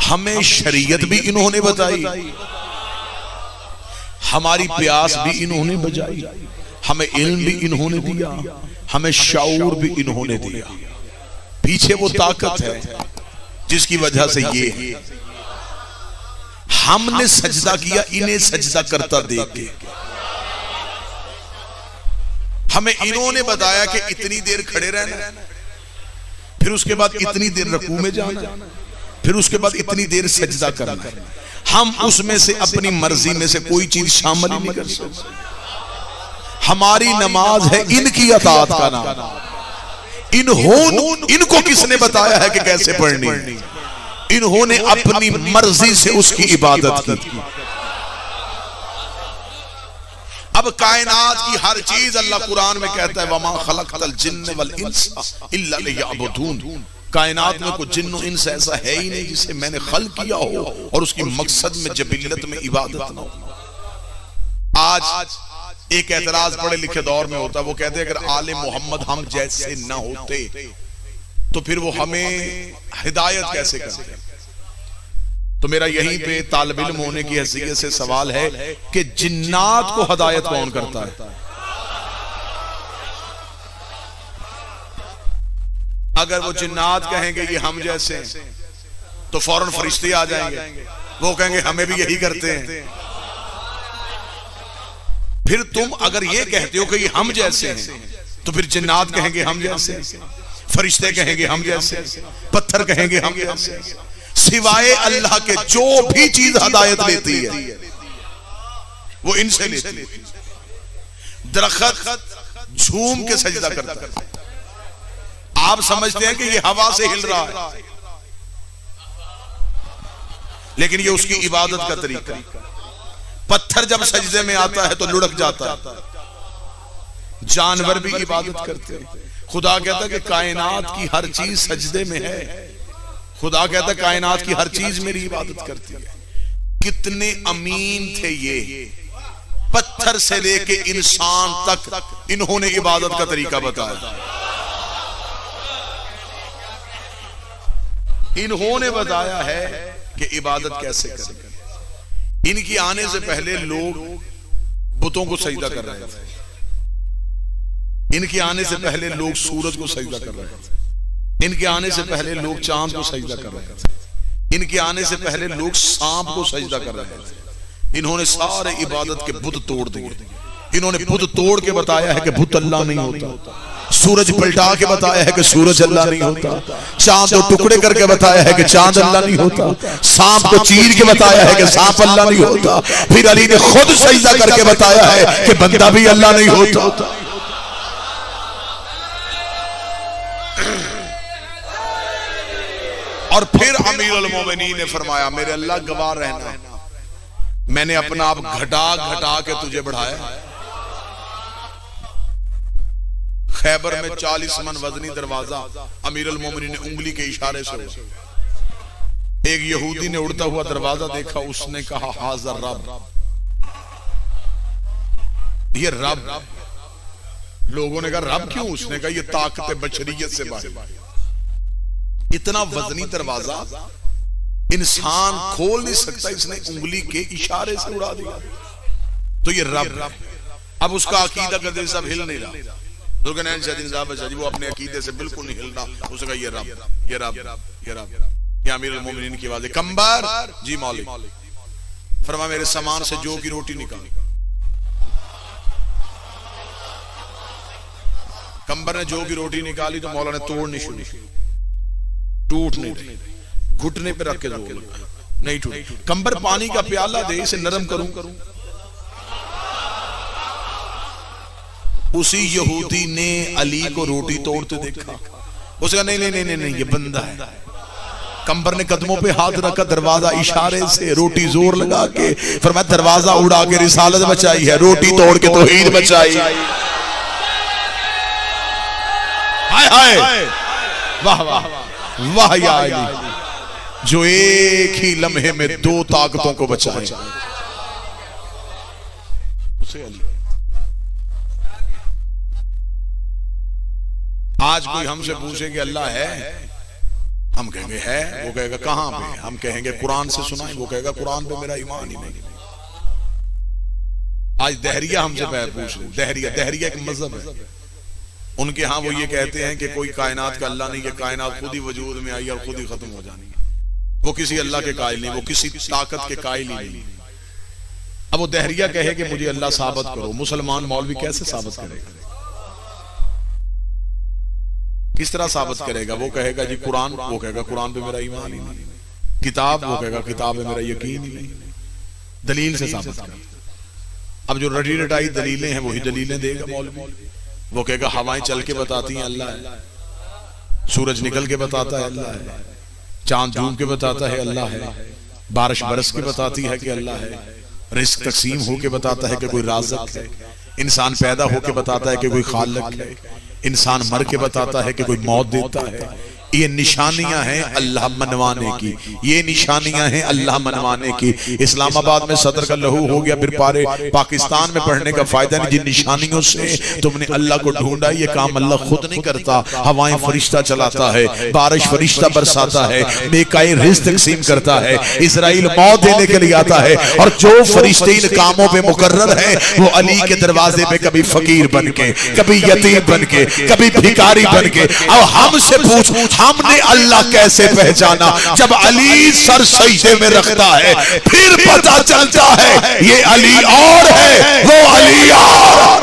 हमें शरीयत भी इन्होंने बताई, हमारी प्यास भी इन्होंने बुझाई, हमें इल्म भी इन्होंने दिया, हमें शऊर भी इन्होंने दिया। पीछे वो ताकत है जिसकी वजह से ये है। हमने सजदा किया इन्हें सजदा करता देख के। हमें इन्होंने बताया कि इतनी देर खड़े रहना, फिर उसके बाद इतनी देर रकू में जाना, फिर उसके बाद इतनी देर सजदा करना। हम उसमें से अपनी मर्जी में से कोई चीज शामिल नहीं कर सकते। हमारी नमाज है इनकी अताअत का नाम। इनको किसने बताया है कि कैसे पढ़नी? इन्होंने अपनी मर्जी से उसकी इबादत की। अब कायनात की हर चीज अल्लाह कुरान में कहता है वमा खलक़तल जिन्न वल इंसा इल्ला लियअबुदून। कायनात में कोई जिन्न इंस ऐसा है ही नहीं जिसे मैंने खल्क किया हो और उसकी मकसद में जबिल्लत में इबादत ना हो। आज एक एतराज पढ़े लिखे दौर में होता है, वो कहते हैं अगर आले मोहम्मद हम जैसे ना होते तो फिर वो हमें हिदायत कैसे करते। तो मेरा यहीं पे तालिब इल्म होने की हैसियत से सवाल है कि जिन्नात को हिदायत कौन करता है? अगर वो जिन्नात कहेंगे ये हम जैसे हैं तो फौरन फरिश्ते आ जाएंगे, वो कहेंगे हमें भी यही करते हैं। फिर तुम अगर ये कहते हो कि ये हम जैसे हैं तो फिर जिन्नात कहेंगे हम जैसे, फरिश्ते कहेंगे हम जैसे, पत्थर कहेंगे हम जैसे। सिवाय अल्लाह के जो भी चीज हिदायत लेती है वो इनसे लेती है। दरख्त झूम के सजदा करता है, आप समझते हैं कि ये हवा से हिल रहा है, लेकिन ये उसकी इबादत का तरीका। पत्थर जब सजदे में आता है तो लुढ़क जाता है। जानवर भी इबादत करते हैं। खुदा कहता है कि कायनात की हर चीज सजदे में है। खुदा कहता है कायनात की हर चीज मेरी इबादत करती है। कितने अमीन थे ये, पत्थर से लेके इंसान तक इन्होंने इबादत का तरीका बताया। इन्होंने बताया है कि इबादत कैसे करें। इनकी आने से पहले लोग बुतों को सजदा कर रहे थे। इनके आने से पहले लोग सूरज को सजदा कर रहे थे। इनके आने से पहले लोग चांद को सजदा कर रहे थे। इनके आने से पहले लोग सांप को सजदा कर रहे थे। इन्होंने सारे इबादत के बुत तोड़ दिए। इन्होंने बुत तोड़ के बताया है कि बुत अल्लाह नहीं होता। सूरज पलटा के बताया है कि सूरज अल्लाह नहीं होता। चांद को टुकड़े करके बताया है कि चांद अल्लाह नहीं होता। सांप को चीर के बताया है कि सांप अल्लाह नहीं होता। फिर अली ने खुद सजदा करके बताया है कि बंदा भी अल्लाह नहीं होता। और फिर अमीरुल मोमिनीन ने फरमाया मेरे अल्लाह गवाह रहना, मैंने अपना आप घटा घटा के तुझे बढ़ाया। खैबर में 40 मन वजनी दरवाजा अमीरुल मोमिनीन ने उंगली के इशारे से, एक यहूदी ने उड़ता हुआ दरवाजा देखा, उसने कहा हाज़र रब, ये रब। लोगों ने कहा रब क्यों? उसने कहा ये ताकत बशरियत से बाहर। इतना वजनी दरवाजा इंसान खोल नहीं सकता, इसने उंगली के इशारे से उड़ा दिया, तो ये रब। अब उसका अकीदा कदे सब हिल नहीं रहा। दुर्गनैन शाहदीन साहब जी वो अपने अकीदे से बिल्कुल नहीं हिल रहा। उसने कहा ये रब, ये रब, ये रब। ये अमीरुल मोमिनीन की आवाज़ है। कंबर जी मौलिक, फरमा मेरे सामान से जौ की रोटी निकाल। कंबर ने जौ की रोटी निकाली तो मौला ने तोड़नी शुरू की, टूट नहीं रही। घुटने पे रख के जोर लगा, नहीं टूट। कंबर पानी का प्याला दे, इसे नरम करूं। उसी यहूदी ने अली को रोटी तोड़ते देखा। उसने कहा नहीं नहीं नहीं नहीं, ये बंदा है। कंबर ने कदमों पे हाथ रखा, दरवाजा इशारे से रोटी जोर लगा के फरमाया दरवाजा उड़ा के रिसालत बचाई है, रोटी तोड़ के तौहीद बचाई। हाय हाय, वाह वाह वाह या अली, जो एक ही लम्हे में दो ताकतों को बचाए। उसे अली। आज कोई हमसे पूछे कि अल्लाह है, हम कहेंगे है, वो कहेगा कहां पे, हम कहेंगे कुरान से सुनाए, वो कहेगा कुरान पे मेरा ईमान ही नहीं। आज दहरिया हमसे पूछ रहे, दहरिया एक मजहब है उनके यहाँ। वो ये कहते हैं कि कोई कायनात का अल्लाह नहीं, कि कायनात खुद ही वजूद में आई और खुद ही खत्म हो जानी है। वो किसी अल्लाह के कायल नहीं, वो किसी ताकत के कायल ही नहीं। अब वो दहरिया कहे कि मुझे अल्लाह साबित करो, मुसलमान मौलवी कैसे साबित करेगा, किस तरह साबित करेगा? वो कहेगा जी कुरान, वो कहेगा कुरान पे मेरा ईमान ही नहीं। किताब, वो कहेगा किताब पे मेरा यकीन ही नहीं। दलील से साबित कर। अब जो रटी रटाई दलीलें हैं वही दलीलें देगा मौलवी। वो कहेगा हवाएं चल के बताती हैं अल्लाह है, सूरज निकल के बताता है अल्लाह है, चांद डूब के बताता है अल्लाह है, बारिश बरस के बताती है कि अल्लाह है, रिस्क तकसीम होके बताता है कि कोई राज़िक है, इंसान पैदा होके बताता है कि कोई खालिक है, इंसान मर के बताता है कि कोई मौत देता है। ये निशानियां हैं अल्लाह मनवाने की, ये निशानियां हैं अल्लाह मनवाने की। इस्लामाबाद में सदर का लहू हो गया, फिर पारे पाकिस्तान में पढ़ने का फायदा नहीं। जिन निशानियों से तुमने अल्लाह को ढूंढा, ये काम अल्लाह खुद नहीं करता। हवाएं फरिश्ता चलाता है, बारिश फरिश्ता बरसाता है, मेकाई रिज़्क तकसीम करता है, इजराइल मौत देने के लिए आता है। और जो फरिश्ते इन कामों पे मुकर्रर है, वो अली के दरवाजे पे कभी फकीर बन के, कभी यतीम बन के, कभी भिखारी बन के। अब हमसे पूछ, हमने अल्लाह कैसे पहचाना? जब अली सर सजदे में रखता है, फिर पता चलता है ये अली और है, वो अली और।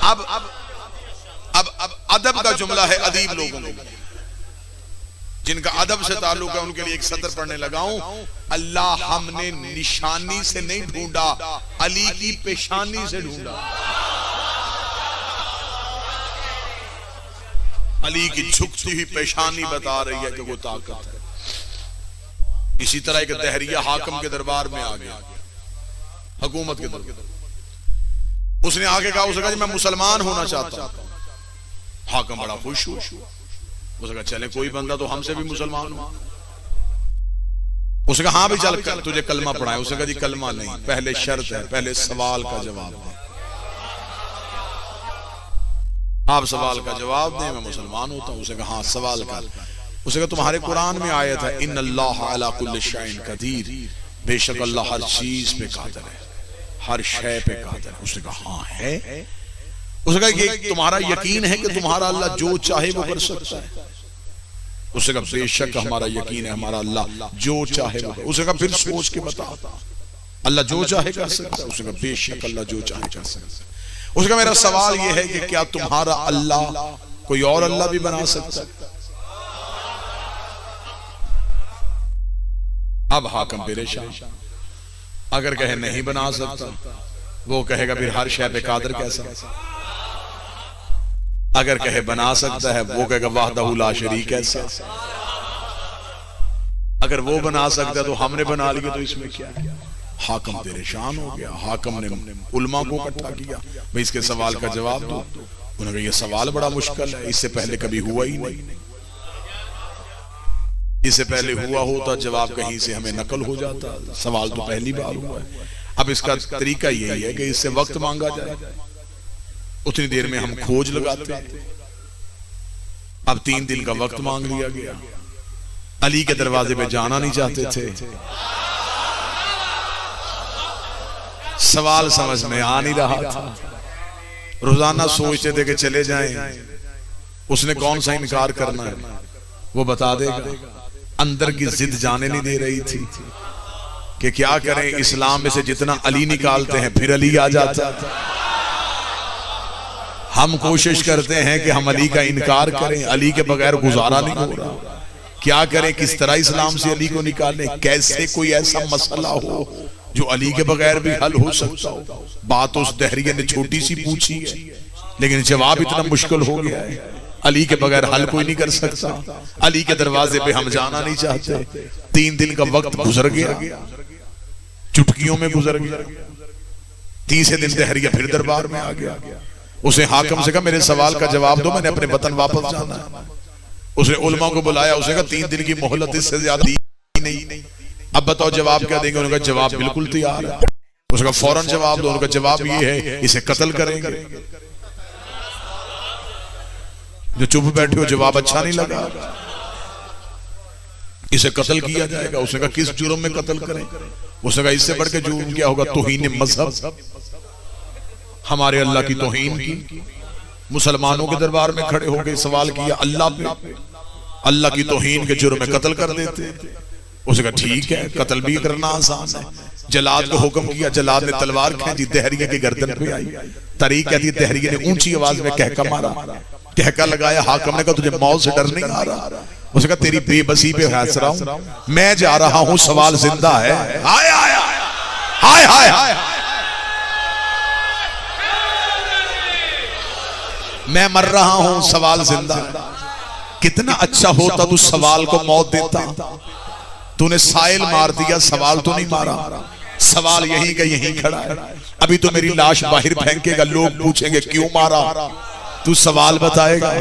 अब अदब का जुमला है अदीब लोगों को, जिनका अदब से ताल्लुक है, उनके लिए एक सतर पढ़ने लगाऊं। अल्लाह हमने निशानी से नहीं ढूंढा, अली की पेशानी से ढूंढा। अली की झुकती हुई पेशानी बता रही है कि वो ताकत है। इसी तरह एक दहरिया हाकिम के दरबार में आ गया, हुकूमत के दरबार। उसने आगे कहा, उसने कहा मैं मुसलमान होना चाहता हूं। हाकिम बड़ा खुश हुआ, उसने कहा चले कोई बंदा तो हमसे भी मुसलमान हो। उसने कहा हाँ भी चल तुझे कलमा पढ़ाए। उसने कहा जी कलमा नहीं, पहले शर्त है, पहले सवाल का जवाब दे। आप सवाल का जवाब दें, मैं मुसलमान होता हूं। उसने कहा हाँ सवाल का। उसने कहा तुम्हारे कुरान में आयत है इन्नल्लाह अला कुल्लि शैइन कदीर, बेशक अल्लाह हर चीज पे कादिर है, हर शय पे कादिर है। उसने कहा हाँ है। उसने कहा ये तुम्हारा यकीन है कि तुम्हारा अल्लाह जो चाहे वो कर सकता है? उसने कहा बेशक हमारा यकीन है, हमारा अल्लाह जो चाहे वो। उसने कहा फिर सोच के बता, अल्लाह जो चाहे कर सकता है? उसने कहा बेशक अल्लाह जो चाहे कर सकता है। उसका मेरा सवाल यह है कि क्या तुम्हारा अल्लाह कोई और अल्लाह भी बना सकता है? अब हाकिम परेशान। अगर कहे नहीं बना सकता, वो कहेगा फिर हर शय पे कादिर कैसा? अगर कहे बना सकता है, वो कहेगा वाहदहू ला शरीक ऐसा। अगर वो बना सकता है तो हमने बना लिया, तो इसमें क्या है? हाकिम परेशान हो गया। हाकिम ने उलमा को इकट्ठा किया, भाई इसके सवाल का जवाब दो। उन्होंने कहा यह सवाल बड़ा मुश्किल है, इससे पहले कभी हुआ ही नहीं। इससे पहले हुआ होता जवाब कहीं से हमें नकल हो जाता, सवाल तो पहली बार हुआ है। अब इसका तरीका यही है कि इससे वक्त मांगा जाए, उतनी देर में हम खोज लगाते। अब 3 दिन का वक्त मांग लिया गया। अली के दरवाजे पे जाना नहीं चाहते थे। सवाल समझ में आ नहीं रहा था। रोजाना सोचते थे कि चले जाएं, उसने कौन सा इनकार करना है, वो बता देगा। अंदर की जिद जाने नहीं दे रही थी कि क्या करें, इस्लाम में से जितना अली निकालते हैं फिर अली आ जाता। हम कोशिश करते हैं कि हम अली का इनकार करें, अली के बगैर गुजारा नहीं हो रहा। क्या करें, किस तरह इस्लाम से अली को निकालें? कैसे कोई ऐसा मसला हो जो अली के बगैर भी हल हो सकता हो? बात उस दहरिया ने छोटी सी पूछी है, लेकिन जवाब इतना मुश्किल हो गया है। अली के बगैर हल कोई नहीं कर सकता। अली के दरवाजे पे हम जाना नहीं चाहते। 3 दिन का वक्त गुजर गया, चुटकियों में गुजर गया। 3 दिन दहरिया फिर दरबार में आ गया। उसे हाकिम से कहा मेरे सवाल का जवाब दो, मैंने अपने वतन वापस जाना है। उसने उलमा को बुलाया। उसने कहा 3 दिन की मोहलत, इससे ज्यादा नहीं। अब बताओ जवाब क्या देंगे? उन्होंने कहा जवाब बिल्कुल तैयार है। उसका फौरन जवाब दो। उनका जवाब ये है इसे कत्ल करेंगे। जो चुप बैठे हो जवाब अच्छा नहीं लगा, इसे कत्ल किया जाएगा। उसने कहा किस जुर्म में कत्ल करें? उसने कहा इससे बढ़ के जुर्म क्या होगा? तौहीन मजहब, हमारे अल्लाह की तौहीन की। मुसलमानों के दरबार में खड़े होकर सवाल किया अल्लाह पे, अल्लाह की तौहीन के जुर्म में कत्ल कर देते। उसने कहा ठीक है, कत्ल भी करना आसान है। जलाद को हुक्म किया, जलाद ने तलवार खींची, दहरिया की गर्दन पे आई। तारीख कहती है दहरिया ने ऊंची आवाज में कहका मारा, कहका लगाया। हाकिम ने कहा तुझे मौत से डर नहीं आ रहा? उसने कहा तेरी बेबसी पे हंस रहा हूं, मैं जा रहा हूं, सवाल जिंदा है। हाय हाय हाय हाय हाय, मैं मर रहा हूं, सवाल जिंदा है। कितना अच्छा होता तू सवाल को मौत देता। तूने साइल मार दिया, सवाल तो नहीं मारा। सवाल यहीं का यहीं खड़ा है। अभी तो मेरी लाश बाहर फेंकेगा, लोग पूछेंगे क्यों मारा, तू सवाल बताएगा।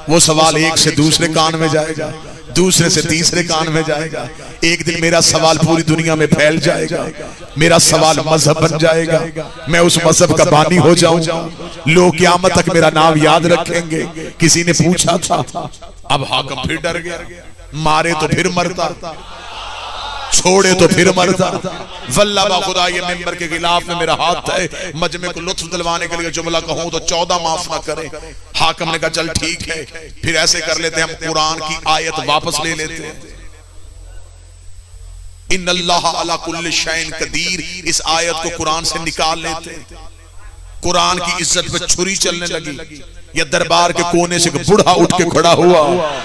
वो सवाल एक से दूसरे कान में जाएगा, दूसरे से तीसरे कान में जाएगा। एक दिन मेरा सवाल पूरी दुनिया में फैल जाएगा, मेरा सवाल मजहब बन जाएगा, मैं उस मजहब का बानी हो जाऊंगा। लोग क़यामत तक मेरा नाम याद रखेंगे। किसी ने पूछा था, अब हाकिम फिर डर गया, मारे तो फिर मरता, छोड़े तो फिर मरता। वल्लाह बा खुदा ये मिंबर के खिलाफ में मेरा हाथ है, मजमे को लुत्फ दिलवाने के लिए जुमला कहूं तो 14 माफ ना करें। हाकिम ने कहा चल ठीक है, फिर ऐसे कर लेते हैं, हम कुरान की आयत वापस ले लेते हैं। इन्नल्लाह अला कुल्लि शैइन कदीर, इस आयत को कुरान से निकाल लेते हैं। कुरान की इज्जत पे छुरी चलने लगी। या दरबार के कोने से बूढ़ा उठ के खड़ा हुआ,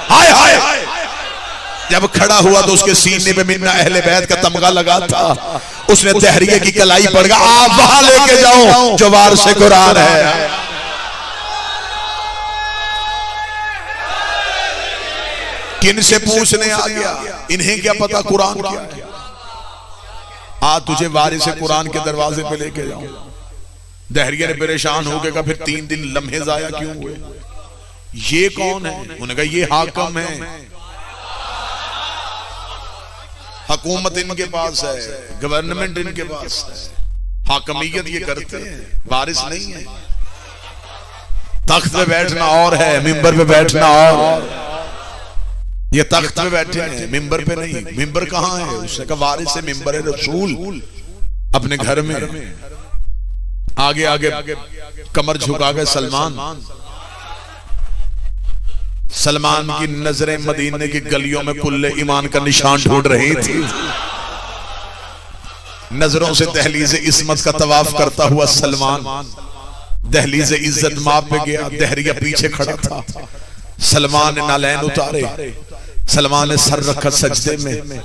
हाय हाय। जब खड़ा हुआ तो उसके सीने पे मिन्ना अहले बैत का तमगा लगा था। उसने तहरीर की कलाई पड़ गया, आप वहां लेके जाओ जो वारिस कुरान है। किन से पूछने आ गया, इन्हें क्या पता कुरान क्या है। आज तुझे वारिस कुरान के दरवाजे पे लेके जाओ। दहरिया ने परेशान हो गया, फिर 3 दिन लम्हे जाया क्यों हुए? ये कौन है? उन्होंने कहा ये हाकिम है, हुकूमत इनके पास है, गवर्नमेंट इनके पास है, हाकमियत ये करते हैं, वारिस नहीं है। तख्त पे बैठना और है, मिंबर पे बैठना और। ये तख्त पे बैठे हैं, मिंबर पे नहीं। मिंबर कहाँ है? उसने कहा वारिस है, मिंबर है रसूल अपने घर में। आगे आगे कमर झुका गए सलमान। सलमान की नजरें मदीने की गलियों में कुल्ले ईमान का निशान ढूंढ रही थी। नजरों से दहलीज़े इस्मत का तवाफ करता हुआ सलमान दहलीज़े इज्जत माप पे गया। दहरिया पीछे खड़ा था। सलमान ने नालैन उतारे, सलमान ने सर रखा सजदे में,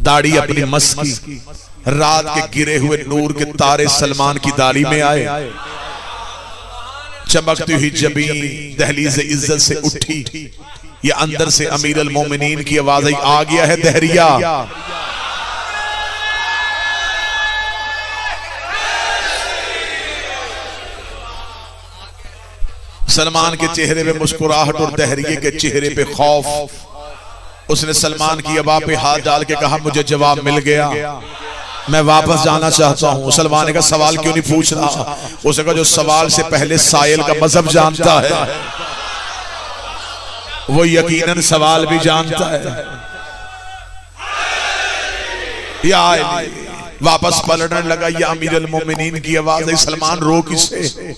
दाढ़ी अपनी मस्त की। रात के गिरे हुए नूर के तारे सलमान की दाढ़ी में आए। चमकती हुई जबीन दहलीज़े इज्जत से उठी। ये अंदर से अमीर अल मोमिनीन की आवाज आई, आ गया है दहरिया। सलमान के चेहरे पे मुस्कुराहट और दहरिये के चेहरे पे खौफ। उसने सलमान की अबा पे हाथ डाल के कहा मुझे जवाब मिल गया, मैं वापस जाना चाहता हूं। सलमान ने कहा सवाल क्यों नहीं पूछ रहा? उसने कहा जो सवाल से पहले साइल का मजहब जानता है वो यकीनन सवाल भी जानता है। या वापस पलटने लगा। या अमीर अल मोमिनीन की आवाज है, सलमान रो किसे?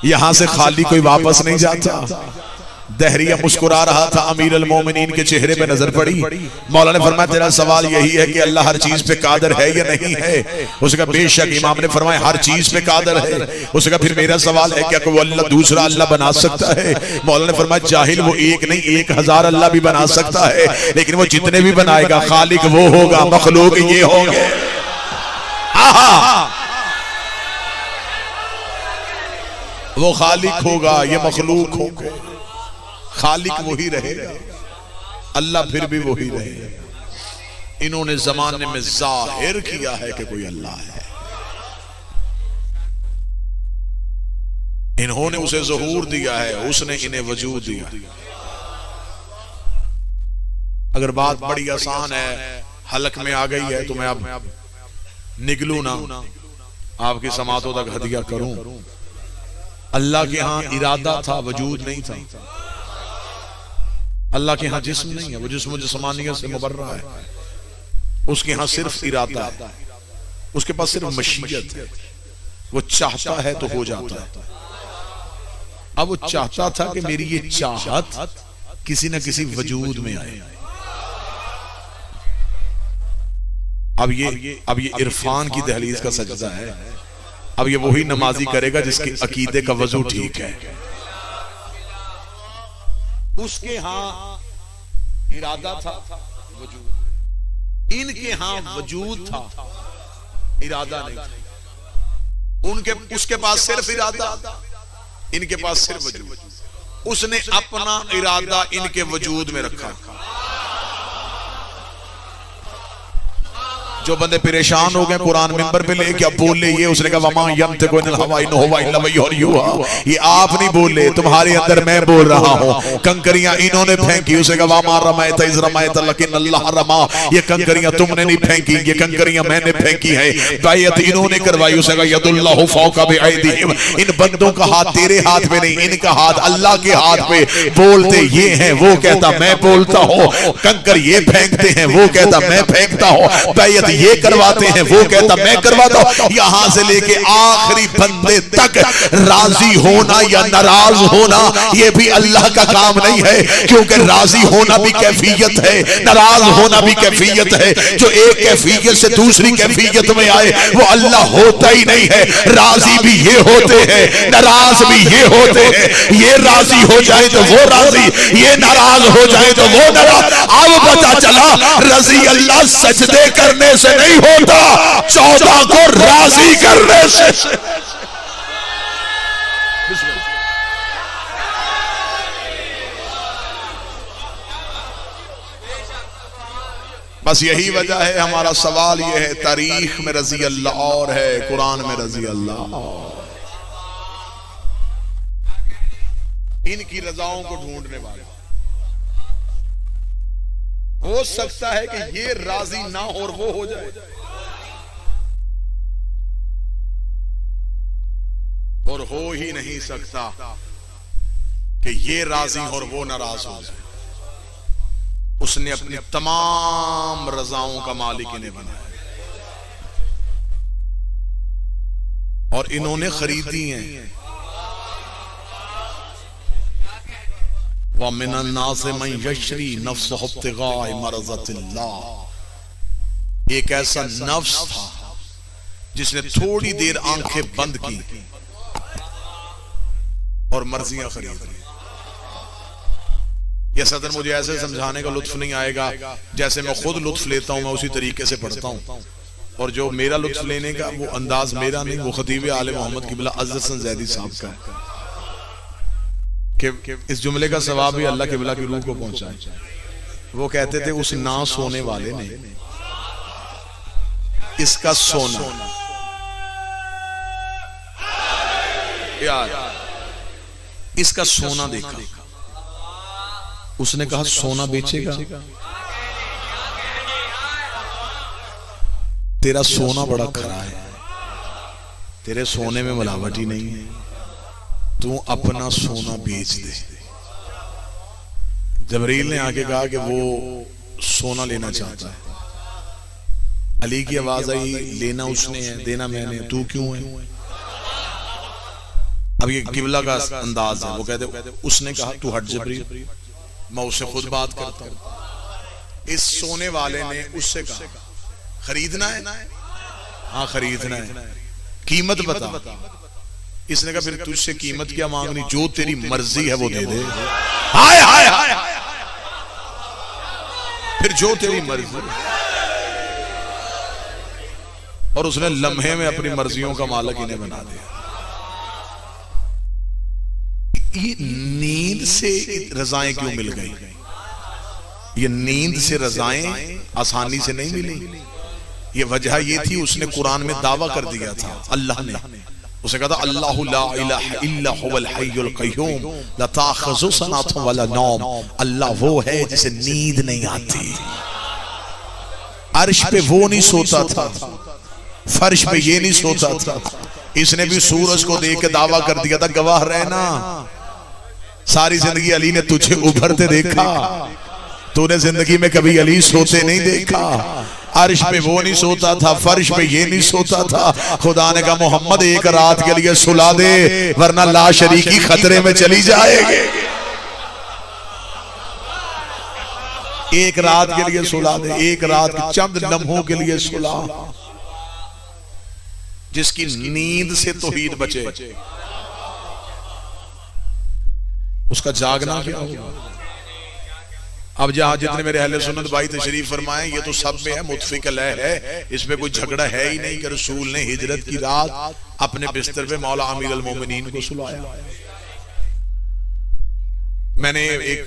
यहां से खाली कोई वापस नहीं जाता। दहरिया मुस्कुरा रहा था, अमीर अल मोमिनीन के चेहरे पे नजर पड़ी। मौला ने फरमाया तेरा सवाल यही है कि अल्लाह हर चीज पे कादर है या नहीं है? उसका बेशक। इमाम ने फरमाया हर चीज पे कादर है। उसका फिर मेरा सवाल है क्या कोई अल्लाह दूसरा अल्लाह बना सकता है? मौला ने फरमाया जाहिल, वो एक नहीं 1000 अल्लाह भी बना सकता है, लेकिन वो जितने भी बनाएगा खालिक वो होगा, मखलूक ये होंगे। वो खालिक होगा, ये मखलूक होंगे। खालिक वही रहेगा, अल्लाह फिर भी वही रहेगा। इन्होंने जमाने में जाहिर किया है कि कोई अल्लाह है, इन्होंने उसे ज़हूर दिया है, उसने इन्हें वजूद दिया। अगर बात बड़ी आसान है, हलक में आ गई है, तो मैं अब निकलूं ना, आपकी समातों तक हदिया करूं। अल्लाह के यहां इरादा था, वजूद नहीं था। अल्लाह के यहाँ जिस्म नहीं है, वो जिस्म जिस्मानियत से मुबर्रा है। उसके यहाँ सिर्फ इरादा है, उसके पास सिर्फ मशीयत है। वो चाहता है तो हो जाता है। अब वो चाहता था कि मेरी ये चाहत किसी न किसी वजूद में आए। अब ये इरफान की दहलीज का सजदा है। अब ये वही नमाजी करेगा जिसके अकीदे का वजू ठीक है। उसके यहां इरादा था, वजूद। इनके यहां वजूद था, इरादा नहीं था। उसके पास सिर्फ इरादा, इनके पास सिर्फ वजूद। उसने अपना इरादा इनके वजूद में रखा। जो बंदे परेशान हो गए कुरान मिंबर पे लेके अब बोले ये, उसने कहा वमा यंतिकु अनिल हवा इन हुवा इल्ला वह्युन यूहा। ये आप नहीं बोले, तुम्हारे अंदर मैं बोल रहा हूँ। कंकरियां इन्होंने फेंकी, उसने कहा वमा रमैत इज़ रमैत लेकिन अल्लाह रमा। ये कंकरियां तुमने नहीं फेंकी, ये कंकरियां मैंने फेंकी है। बैयत इन्होंने करवाई, उसने कहा यदुल्लाहु फौका बिअयदिहिम। इन बंदों का हाथ तेरे हाथ में नहीं, इनका हाथ अल्लाह के हाथ में। बोलते ये हैं, वो कहता मैं बोलता हूँ। कंकर ये फेंकते हैं, वो कहता मैं फेंकता हूँ। बैयत ये करवाते हैं, वो कहता मैं करवाता हूं। यहां से लेके आखिरी बंदे तक राजी होना या नाराज होना ये भी अल्लाह का काम नहीं है, क्योंकि राजी होना भी कैफियत है, नाराज होना भी कैफियत है। जो एक कैफियत से दूसरी कैफियत में आए वो अल्लाह होता ही नहीं है। राजी भी ये होते हैं, नाराज भी ये होते हैं। ये राजी हो जाए तो वो राजी, ये नाराज हो जाए तो वो नाराज। अब पता चला रजी अल्लाह सजदे करने से नहीं होता, 14 को राजी करने से। बस यही वजह है। हमारा सवाल यह है, तारीख में रजी अल्लाह और है, कुरान में रजी अल्लाह। इनकी रजाओं को ढूंढने वाले हो सकता है कि ये राजी ना हो और वो हो जाए, और हो ही नहीं सकता कि ये राजी और वो नाराज हो जाए। उसने अपनी तमाम रजाओं का मालिक इन्हें बनाया और इन्होंने खरीदी हैं। एक ऐसा नफ्स था जिसने थोड़ी देर आंखें बंद की और मर्जियां खरीद ली। यह सदर मुझे ऐसे समझाने का लुत्फ नहीं आएगा, जैसे मैं खुद लुत्फ लेता हूं, मैं उसी तरीके से पढ़ता हूं। और जो मेरा लुत्फ लेने का वो अंदाज मेरा नहीं, वो खतीब आले मोहम्मद किबला अज़्ज़त हसन ज़ैदी साहब का है। कि इस जुमले का सवाब भी अल्लाह किबला की रूह को पहुंचाए। वो कहते थे उस ना सोने वाले ने इसका सोना, यार इसका सोना देखा। उसने कहा सोना बेचेगा? तेरा सोना बड़ा खरा है, तेरे सोने में मिलावट ही नहीं है, तू अपना सोना बेच दे। जबरील ने आके कहा कि वो सोना लेना चाहता है। अली की आवाज आई, लेना उसने है, देना मैंने, तू क्यों है? अब ये किबला का अंदाज है। वो कहते उसने कहा तू हट जबरील, मैं उससे खुद बात करता हूं। इस सोने वाले ने उससे कहा खरीदना है? हाँ खरीदना है, कीमत बता। इसने कहा फिर तुझसे कीमत क्या मांगनी, जो तेरी मर्जी है वो दे दे। हाय हाय हाय, फिर जो तेरी मर्जी। और उसने लम्हे में अपनी मर्जियों का मालिक इन्हें बना दिया। ये नींद से रजाएं क्यों मिल गई? ये नींद से रजाएं आसानी से नहीं मिली। ये वजह ये थी, उसने कुरान में दावा कर दिया था अल्लाह ने। उसे कहा था अल्लाहु ला इलाहा इल्ला हुवल हय्युल क़य्यूम ला ताख़ुज़ु सनअतुन वला नौम। अल्लाह वो है जिसे नींद नहीं आती। अर्श पे वो नहीं सोता था, फर्श पे ये नहीं सोता था। इसने भी सूरज को देख के दावा कर दिया था गवाह रहना सारी जिंदगी अली ने तुझे उभरते देखा, तूने जिंदगी में कभी अली सोते नहीं देखा। अर्श पे वो नहीं सोता था, फर्श पे ये नहीं सोता था। खुदा ने कहा मोहम्मद एक रात के लिए सुला दे, वरना लाशरीकी खतरे में चली जाएगी। एक रात के लिए सुला दे, एक रात चंद लम्हों के लिए सुला। जिसकी नींद से तौहीद बचे उसका जागना क्या होगा। अब जहां जितने मेरे अहले सुन्नत भाई तशरीफ फरमाए, ये तो सब में है, मुत्फिक अलह है, इसमें कोई झगड़ा है ही नहीं कि रसूल ने हिजरत की रात अपने बिस्तर पे मौला अमीर अल मोमिनीन को सुलाया। मैंने एक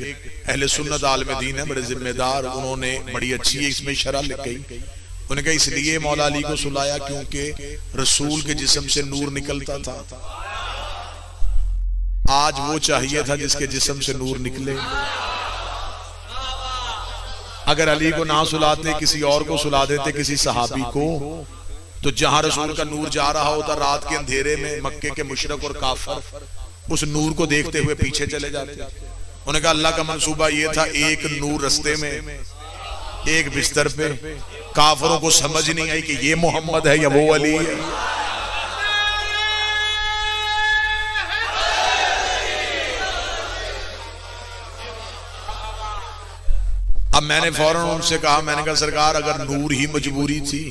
अहले सुन्नत आलिम दीन है, बड़े जिम्मेदार, उन्होंने बड़ी अच्छी इसमें शरह लिख गई। उन्होंने कहा इसलिए मौला अली को सुलाया क्योंकि रसूल के जिस्म से नूर निकलता था। आज वो चाहिए था जिसके जिस्म से नूर निकले। अगर अली को ना सुलाते, किसी और को सुला देते, किसी सहाबी को, तो जहां रसूल का नूर जा रहा होता रात के अंधेरे में, मक्के के मुशरक और काफर उस नूर को देखते हुए पीछे चले जाते। उन्होंने कहा अल्लाह का मंसूबा ये था, एक नूर रस्ते में, एक बिस्तर पे। काफरों को समझ नहीं आई कि ये मोहम्मद है या वो अली है। अब मैंने फौरन उनसे कहा, मैंने कहा सरकार अगर नूर ही मजबूरी थी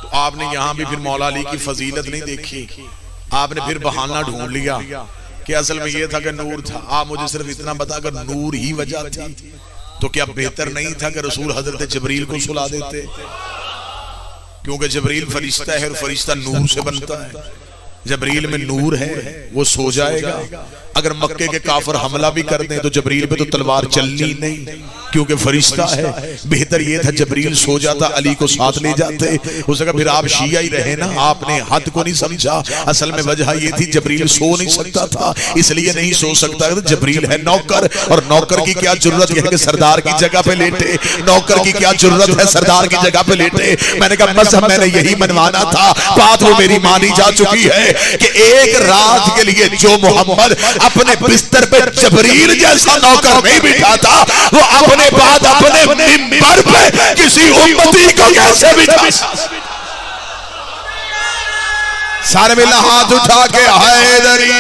तो आपने यहां भी फिर मौला अली की फजीलत नहीं देखी, आपने फिर बहाना ढूंढ लिया कि असल में ये था कि नूर था। आप मुझे सिर्फ इतना बता, अगर नूर ही वजह थी तो क्या बेहतर नहीं था कि रसूल हजरत जबरील को सुला देते? क्योंकि जबरील फरिश्ता है और फरिश्ता नूर से बनता है। जबरील में नूर है, वो सो जाएगा। अगर मक्के के काफर हमला भी कर दें तो जबरील पे तो तलवार चलनी नहीं, क्योंकि फरिश्ता है। बेहतर ये था जबरील सो जाता, अली को साथ ले जाते। उस जगह फिर आप शिया ही रहे ना, आपने हद को नहीं समझा। असल में वजह ये थी जबरील सो नहीं सकता था, इसलिए नहीं सो सकता। जबरील है नौकर, और नौकर की क्या जरूरत है कि सरदार की जगह पे लेटे? नौकर की क्या जरूरत है सरदार की जगह पे लेटे? मैंने कहा मजहब मैंने यही मनवाना था, बात वो मेरी मानी जा चुकी है कि एक रात के लिए जो मोहम्मद अपने बिस्तर पे जबरील जैसा नौकर नहीं बिठाता, वो अपने बाद अपने मिंबर पे किसी उम्मती को कैसे बिठा? सारे मिला हाथ उठा के हैदरी।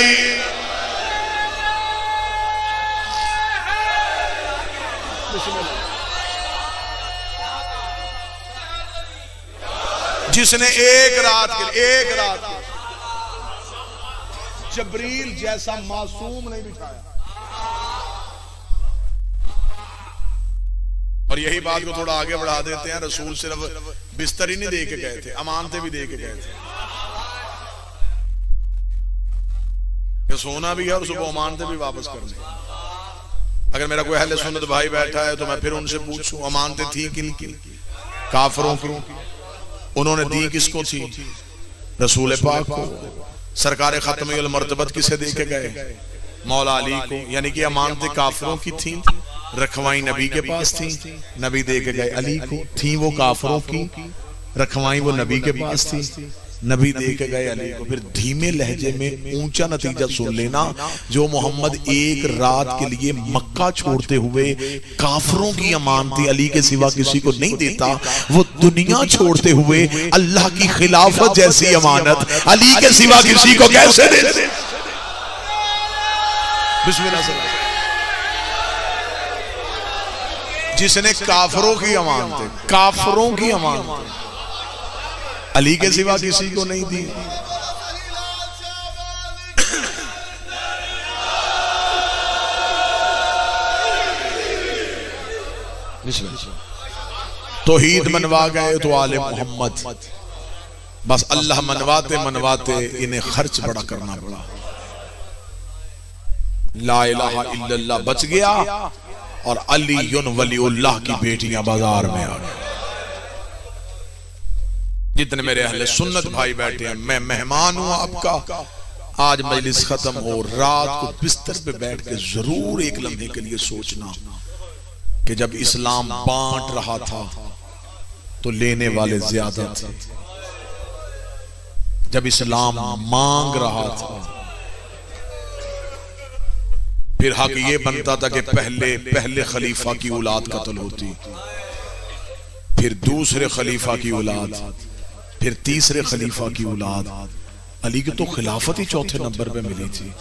जिसने एक रात जबरील जैसा मासूम नहीं बिठाया। और यही बात को थोड़ा आगे बढ़ा देते हैं, रसूल सिर्फ बिस्तर ही नहीं दे के गए थे, अमानतें भी दे के गए थे। सोना भी है और सुबह अमानतें भी वापस करने। अगर मेरा कोई अहले सुन्नत भाई बैठा है तो मैं फिर उनसे पूछूं अमानतें थी किन की? काफरों की। उन्होंने दी किसको थी? रसूल पाक को। सरकार खत्म मर्तबत किसे दे के गए? मौला अली को। यानी कि अमानतें काफरों की थी, रखवाई नबी के पास थी, नबी दे के गए अली को। थी वो काफरों की, रखवाई वो नबी के पास थी, नबी दे के गए अली को। फिर धीमे लहजे में ऊंचा नतीजा सुन लेना, जो मोहम्मद एक रात के लिए मक्का छोड़ते हुए काफरों की अमानतें अली के सिवा किसी को नहीं देता, वो दुनिया छोड़ते हुए अल्लाह की खिलाफत जैसी अमानत अली के सिवा किसी को कैसे दे? बिस्मिल्लाह। जिसने काफरों की अमानतें अली के सिवा किसी को नहीं दी। तौहीद मनवा गए तो आले मोहम्मद, बस अल्लाह मनवाते मनवाते इन्हें खर्च बड़ा करना पड़ा। ला इलाहा इल्लल्लाह बच गया और अली वलीउल्लाह की बेटियां बाजार में आ गई। जितने मेरे अहले सुन्नत भाई बैठे हैं, मैं मेहमान हूं आपका। आज मजलिस खत्म हो, रात को बिस्तर पे बैठ के जरूर एक लम्हे के लिए सोचना कि जब इस्लाम बांट रहा था तो लेने वाले ज्यादा थे, जब इस्लाम मांग रहा था फिर हक ये बनता था कि पहले खलीफा की औलाद कत्ल होती, फिर दूसरे खलीफा की औलाद, फिर तीसरे खलीफा की औलाद। अली की तो खिलाफत ही चौथे नंबर पे मिली थी।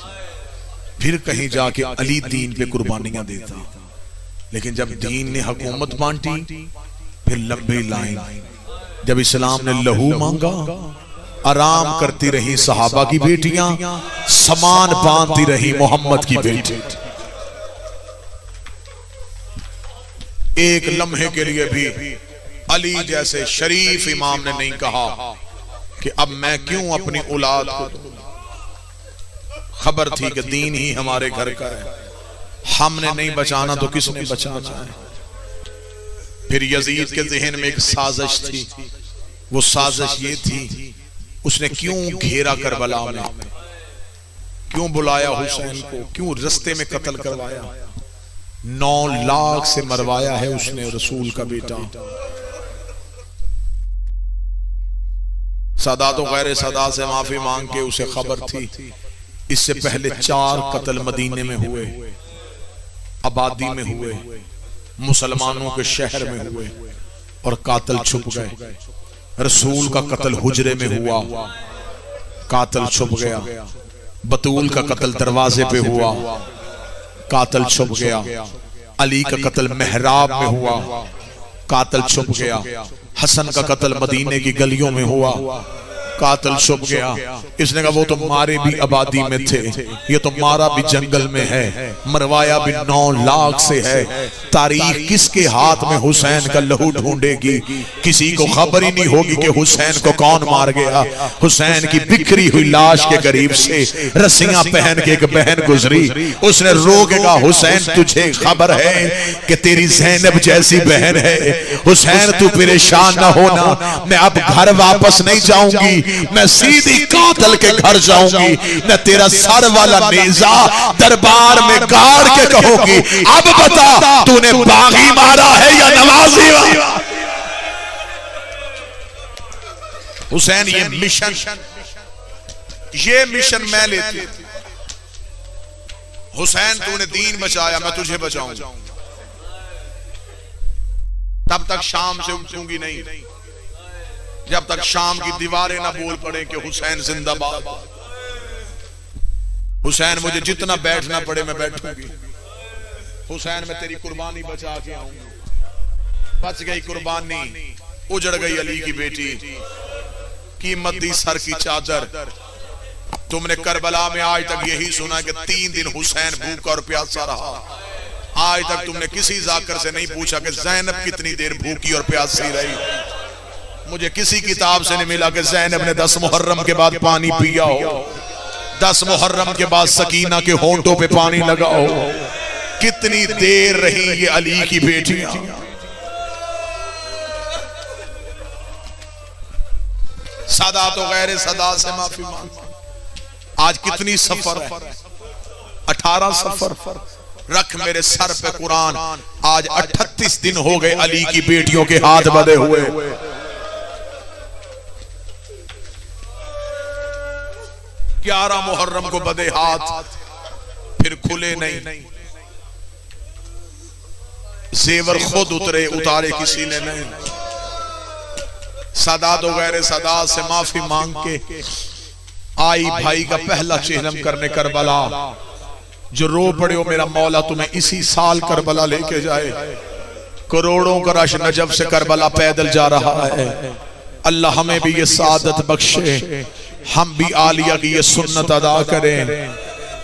फिर कहीं जाके अली दीन पे कुर्बानियां देता, लेकिन जब दीन ने हुकूमत बांटी फिर लंबी लाइन। जब इस्लाम ने लहू मांगा, आराम करती रही सहाबा की बेटियां, समान बांधती रही मोहम्मद की बेटी। एक लम्हे के लिए भी अली जैसे शरीफ इमाम ने नहीं कहा कि अब मैं क्यों अपनी औलाद को दूं। खबर थी कि दीन ही हमारे घर का है, हमने नहीं बचाना तो किसने बचाना है। फिर यजीद के जहन में एक साजिश थी। वो साजिश ये थी, उसने क्यों घेरा करबला में, क्यों बुलाया हुसैन को, क्यों रस्ते में कत्ल करवाया। 9 लाख से मरवाया है उसने रसूल का बेटा। सादात गैर सादात से माफी मांग के उसे खबर थी इससे पहले 4 कत्ल मदीने में हुए, आबादी में हुए, मुसलमानों के शहर में हुए और कातिल छुप गए। रसूल का कत्ल हुजरे में हुआ, कातिल छुप गया। बतूल का कत्ल दरवाजे पे हुआ, कातिल छुप गया। अली का कत्ल मेहराब में हुआ, कातिल छुप गया। हसन का कत्ल मदीने की गलियों में हुआ, कातिल छुप गया। इसने कहा वो तो मारे भी आबादी में थे, ये तो मारा भी जंगल में है, मरवाया भी 9 लाख से है। तारीख किसके हाथ में हुसैन का लहू ढूंढेगी। किसी को खबर ही नहीं होगी कि हुसैन को कौन मार गया। हुसैन की बिखरी हुई लाश के करीब से रस्सियां पहन के एक बहन गुजरी। उसने रो के कहा, हुसैन तुझे खबर है कि तेरी ज़ैनब जैसी बहन है। हुसैन तू परेशान ना होना, मैं अब घर वापस नहीं जाऊंगी, मैं सीधी कातिल के घर जाऊंगी। मैं तेरा सर वाला नेजा दरबार में गाड़ के कहूंगी, अब बता तूने बागी मारा है या नवाजी मारा। हुसैन ये मिशन मैं लेती। हुसैन तूने दीन बचाया, मैं तुझे बचाऊंगा। तब तक शाम से उठूंगी नहीं जब तक शाम की दीवारें ना बोल पड़े कि हुसैन जिंदाबाद। हुसैन मुझे जितना बैठना पड़े मैं बैठूंगी। हुसैन मैं तेरी कुर्बानी बचा के आऊंगी। बच गई कुर्बानी, उजड़ गई अली की बेटी, कीमत दी सर की चादर। तुमने करबला में आज तक यही सुना कि 3 दिन हुसैन भूखा और प्यासा रहा। आज तक तुमने किसी जाकर से नहीं पूछा कि ज़ैनब कितनी देर भूखी और प्यासी रही। मुझे किसी किताब से नहीं मिला कि ज़ैनब ने 10 मुहर्रम के बाद पानी पिया हो, 10 मुहर्रम के बाद सकीना के होंठों पे पानी लगा हो। कितनी देर रही ये अली की बेटियां। सदा तो गैर सदा से माफी मांग। आज कितनी सफर है, 18 सफर रख मेरे सर पे कुरान। आज 38 दिन हो गए अली की बेटियों के हाथ बंधे हुए। 11 मुहर्रम को बंधे हाथ, फिर खुले नहीं। जेवर खुद उतारे किसी ने नहीं। सादात वगैरह सादात से माफी मांग के आई भाई का पहला चेहलम करने करबला। जो रो पड़े हो मेरा मौला तुम्हें इसी साल करबला लेके जाए। करोड़ों का रश नजफ से करबला पैदल जा रहा है। अल्लाह हमें भी ये सादत बख्शे, हम भी आलिया की ये सुन्नत अदा करें।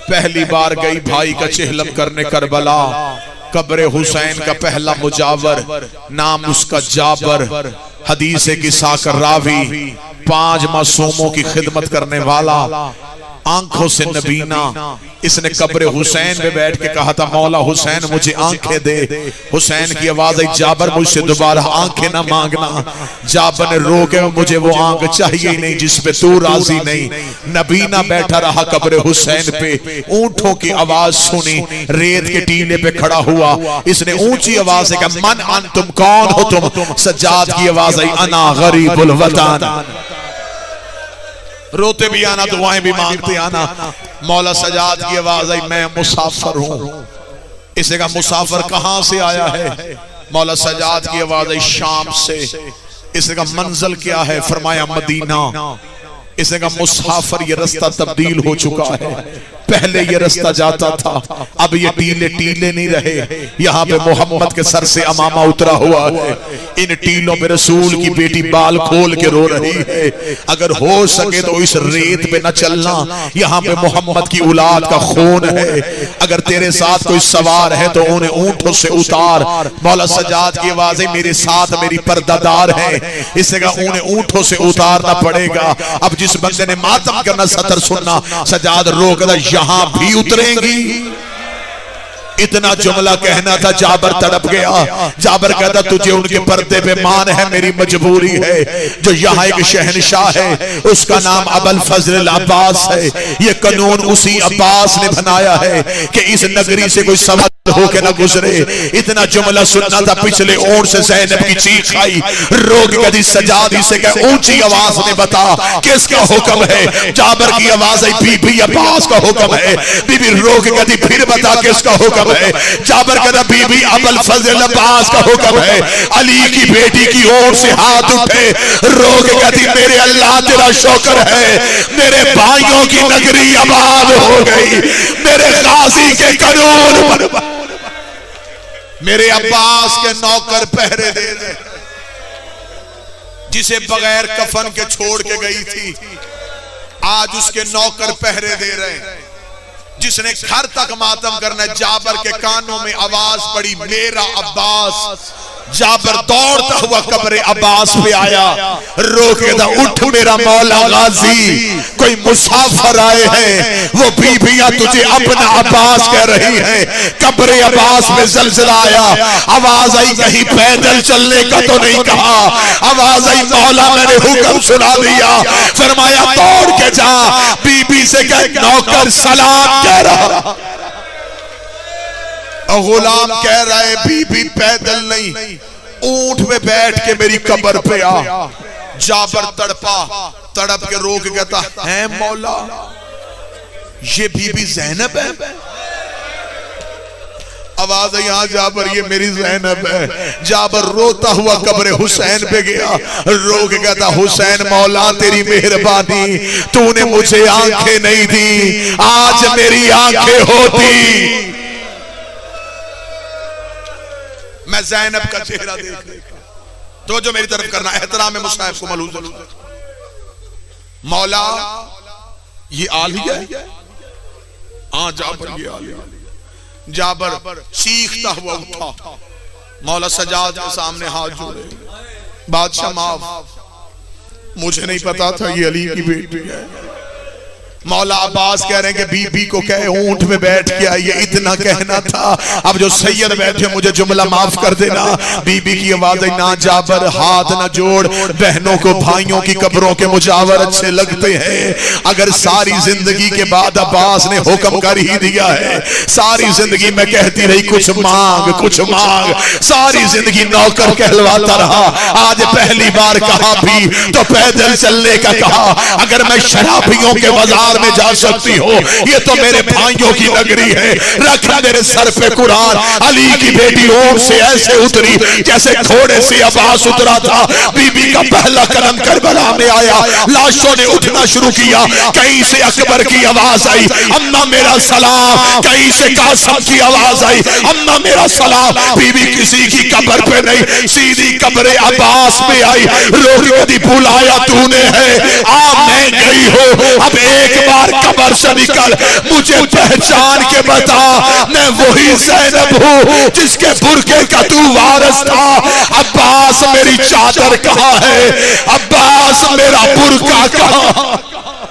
पहली बार गई भाई का चेहलम करने करबला। कब्र हुसैन का पहला मुजावर, नाम उसका जाबर। हदीसे की साकर रावी, 5 मासूमों की खिदमत करने वाला, आंखों से नबीना। इसने कब्र हुसैन में बैठ के कहा था, मौला हुसैन मुझे आंखें दे। हुसैन की आवाज आई, जाबर मुझसे दोबारा आंखें ना मांगना। जाबर ने रो के, मुझे वो आंख चाहिए ही नहीं जिस पे तू राजी नहीं। नबीना बैठा रहा कब्र हुसैन पे। ऊंटों की आवाज सुनी, रेत के टीले पे खड़ा हुआ। इसने ऊंची आवाज से कहा, मन अन तुम कौन हो तुम? सज्जाद की आवाज आई, अना गरीबुल वतन। रोते भी आना, दुआएं भी मांगते आना। मौला सजाद की आवाज आई, मैं मुसाफिर हूं। इसे कहा मुसाफिर कहां से आया है? मौला सजाद की आवाज आई, शाम से। इसे कहा मंजिल क्या है? फरमाया मदीना। इसे कहा मुसाफिर ये रास्ता तब्दील हो चुका है, पहले ये रास्ता जाता था, अब ये टीले टीले नहीं रहे। यहाँ पे मोहम्मद के सर से अमामा उतरा हुआ है, इन टीलों पे रसूल की बेटी बाल खोल के रो रही है। अगर हो सके तो इस रेत पे न चलना, यहाँ पे मोहम्मद की औलाद का खून है। अगर तेरे साथ कोई सवार है तो उन्हें ऊंटों से उतार। मौला सजाद की आवाज है, मेरे साथ मेरी पर्दादार है, इससे कहा उन्हें ऊंटों से उतारना पड़ेगा। अब जिस बंदे ने मातम करना सतर सुनना, सजाद रोक दा, यहां भी उतरेंगी। इतना जुमला कहना था, जाबर तड़प गया। जाबर कहता तुझे उनके पर्दे पे मान है, मेरी मजबूरी है। जो यहाँ एक शहनशाह है उसका नाम अबुल फजल अब्बास है। ये कानून उसी अब्बास ने बनाया है कि इस नगरी से कोई सवार होके न गुजरे। इतना जुमला सुनना था, पिछले ओर से ज़ैनब की चीख आई, रोग कदी सजादी से कह ऊंची आवाज में बता किसका हुक्म है? जाबर की आवाज आई, बीबी अब्बास का हुक्म है। बीबी रोग कदी फिर बता किसका हुक्म है? जाबर कहता बीबी अबुल फजल अब्बास का हुक्म है। अली की बेटी की ओर से हाथ उठे, रोग कहती मेरे अल्लाह तेरा शुक्र है, मेरे भाइयों की नगरी आबाद हो गई, मेरे गाजी के कानून, मेरे अब्बास के नौकर पहरे दे रहे। जिसे बगैर कफन के छोड़ के गई थी, आज उसके नौकर पहरे दे रहे। जिसने घर तक मातम करना, जाबर के कानों में आवाज पड़ी, मेरा अब्बास। जाबर दौड़ता हुआ कब्र अब्बास पे आया, रोके दा उठ मेरा मौला गाजी, कोई मुसाफिर आए हैं। वो बीबियां तुझे अपना अब्बास कह रही हैं। कब्र अब्बास में जलजला आया, आवाज आई कहीं पैदल चलने का तो नहीं कहा। आवाज आई मौला मैंने हुक्म सुना दिया। फरमाया दौड़ के जा, बीबी से कह नौकर सलाम कह रहा। गुलाम कह रहा है बीबी पैदल नहीं, ऊंट में बैठ के मेरी कब्र पे आ। जाबर तड़पा, तड़प के रोक कहता है मौला ये बीबी ज़ैनब है? आवाज है यहाँ जाबर ये मेरी ज़ैनब है। जाबर रोता हुआ कब्र हुसैन पे गया, रो के कहता हुसैन मौला तेरी मेहरबानी, तूने मुझे आंखें नहीं दी, आज मेरी आंखें होती मैं ज़ैनब का चेहरा देख लेता। तो जो मेरी तरफ करना, एहतराम मुसाहिब को मलूज़। मौला ये आलिया है? हाँ जाबर ये आलिया। जाबर चीखता हुआ उठा, मौला सजाद के सामने हाथ जोड़े, बादशाह माफ, मुझे नहीं पता था ये अली की बेटी है। मौला अब्बास कह रहे हैं कि बीबी को कहे ऊंट में बैठ के आइए, इतना कहना था। अब जो सैयद बैठे मुझे जुमला माफ कर देना। बीबी की आवाज ना जाबर हाथ ना जोड़, बहनों को भाइयों की कब्रों के मुजावर अच्छे लगते हैं। अगर सारी जिंदगी के बाद अब्बास ने हुक्म कर ही दिया है, सारी जिंदगी मैं कहती रही कुछ मांग कुछ मांग, सारी जिंदगी नौकर कहलवाता रहा, आज पहली बार कहा भी तो पैदल चलने का कहा। अगर मैं शराबियों के बाजार में जा सकती हो, ये तो मेरे भाइयों की नगरी है। रखा मेरे सर पे कुरान, अली की बेटी ओर से ऐसे उतरी जैसे घोड़े से अब्बास उतरा था। बीबी का पहला कदम करबला में आया, लाशों ने उठना शुरू किया। कहीं से अकबर की आवाज आई, अम्मा मेरा सलाम। कहीं से कासिम की आवाज आई, अम्मा मेरा सलाम। बीबी किसी की कब्र पे नहीं, सीधी कब्र अब्बास पे आई। रोक बुलाया तूने है, आ मैं गई हो, अब एक बार कब्र से निकल मुझे पहचान के बता, मैं वही ज़ैनब हूँ जिसके बुरके का तू वारिस था। अब्बास मेरी चादर कहाँ है? अब्बास मेरा बुरका कहाँ?